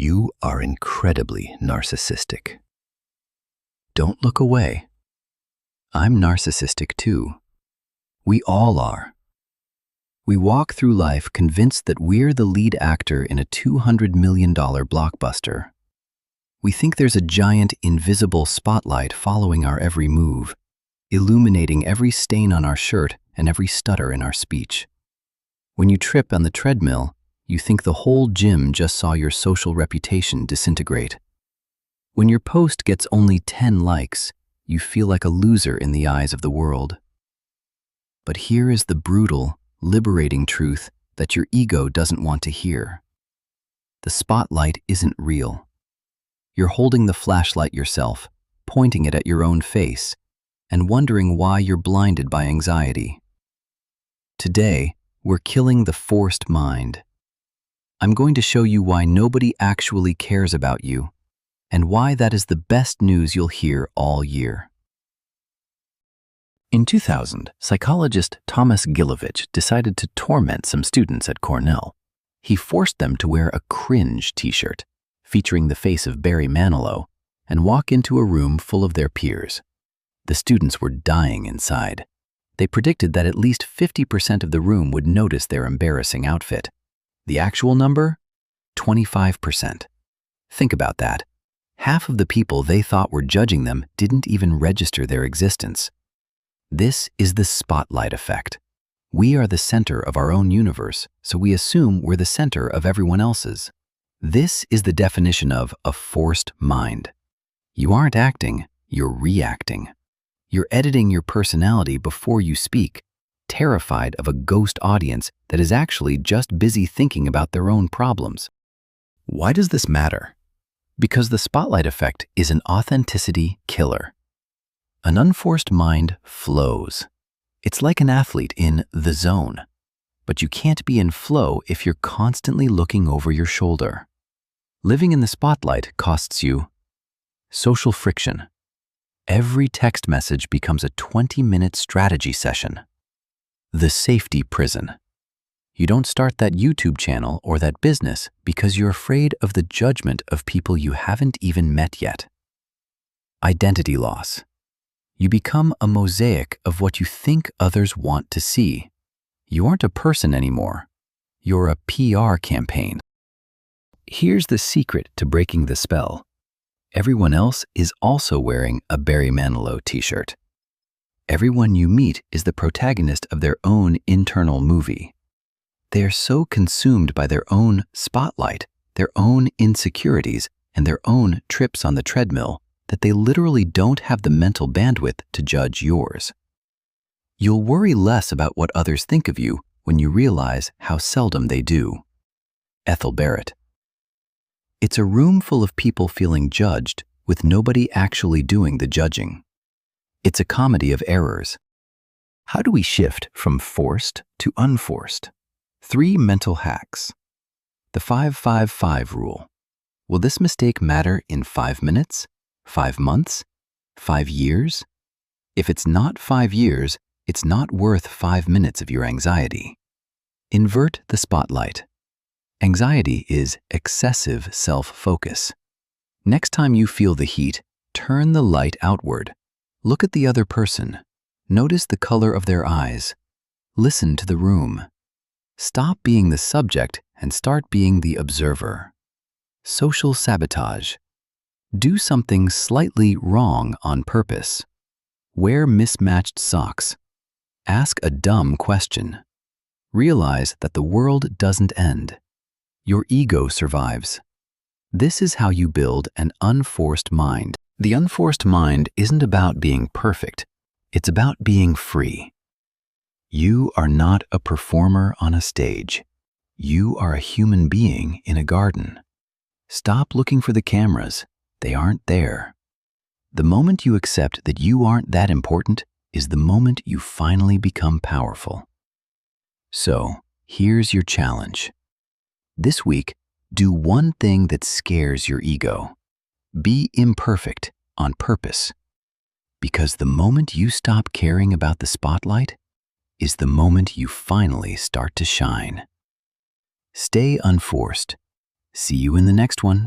You are incredibly narcissistic. Don't look away. I'm narcissistic too. We all are. We walk through life convinced that we're the lead actor in a $200 million blockbuster. We think there's a giant, invisible spotlight following our every move, illuminating every stain on our shirt and every stutter in our speech. When you trip on the treadmill, you think the whole gym just saw your social reputation disintegrate. When your post gets only 10 likes, you feel like a loser in the eyes of the world. But here is the brutal, liberating truth that your ego doesn't want to hear. The spotlight isn't real. You're holding the flashlight yourself, pointing it at your own face, and wondering why you're blinded by anxiety. Today, we're killing the forced mind. I'm going to show you why nobody actually cares about you, and why that is the best news you'll hear all year. In 2000, psychologist Thomas Gilovich decided to torment some students at Cornell. He forced them to wear a cringe t-shirt featuring the face of Barry Manilow and walk into a room full of their peers. The students were dying inside. They predicted that at least 50% of the room would notice their embarrassing outfit. The actual number? 25%. Think about that. Half of the people they thought were judging them didn't even register their existence. This is the spotlight effect. We are the center of our own universe, so we assume we're the center of everyone else's. This is the definition of a forced mind. You aren't acting, you're reacting. You're editing your personality before you speak, terrified of a ghost audience that is actually just busy thinking about their own problems. Why does this matter? Because the spotlight effect is an authenticity killer. An unforced mind flows. It's like an athlete in the zone. But you can't be in flow if you're constantly looking over your shoulder. Living in the spotlight costs you social friction. Every text message becomes a 20-minute strategy session. The safety prison. You don't start that YouTube channel or that business because you're afraid of the judgment of people you haven't even met yet. Identity loss. You become a mosaic of what you think others want to see. You aren't a person anymore. You're a PR campaign. Here's the secret to breaking the spell. Everyone else is also wearing a Barry Manilow t-shirt. Everyone you meet is the protagonist of their own internal movie. They are so consumed by their own spotlight, their own insecurities, and their own trips on the treadmill that they literally don't have the mental bandwidth to judge yours. You'll worry less about what others think of you when you realize how seldom they do. Ethel Barrett. It's a room full of people feeling judged with nobody actually doing the judging. It's a comedy of errors. How do we shift from forced to unforced? 3 mental hacks. The 5-5-5 rule. Will this mistake matter in 5 minutes, 5 months, 5 years? If it's not 5 years, it's not worth 5 minutes of your anxiety. Invert the spotlight. Anxiety is excessive self-focus. Next time you feel the heat, turn the light outward. Look at the other person. Notice the color of their eyes. Listen to the room. Stop being the subject and start being the observer. Social sabotage. Do something slightly wrong on purpose. Wear mismatched socks. Ask a dumb question. Realize that the world doesn't end. Your ego survives. This is how you build an unforced mind. The unforced mind isn't about being perfect. It's about being free. You are not a performer on a stage. You are a human being in a garden. Stop looking for the cameras. They aren't there. The moment you accept that you aren't that important is the moment you finally become powerful. So, here's your challenge. This week, do one thing that scares your ego. Be imperfect on purpose. Because the moment you stop caring about the spotlight is the moment you finally start to shine. Stay unforced. See you in the next one.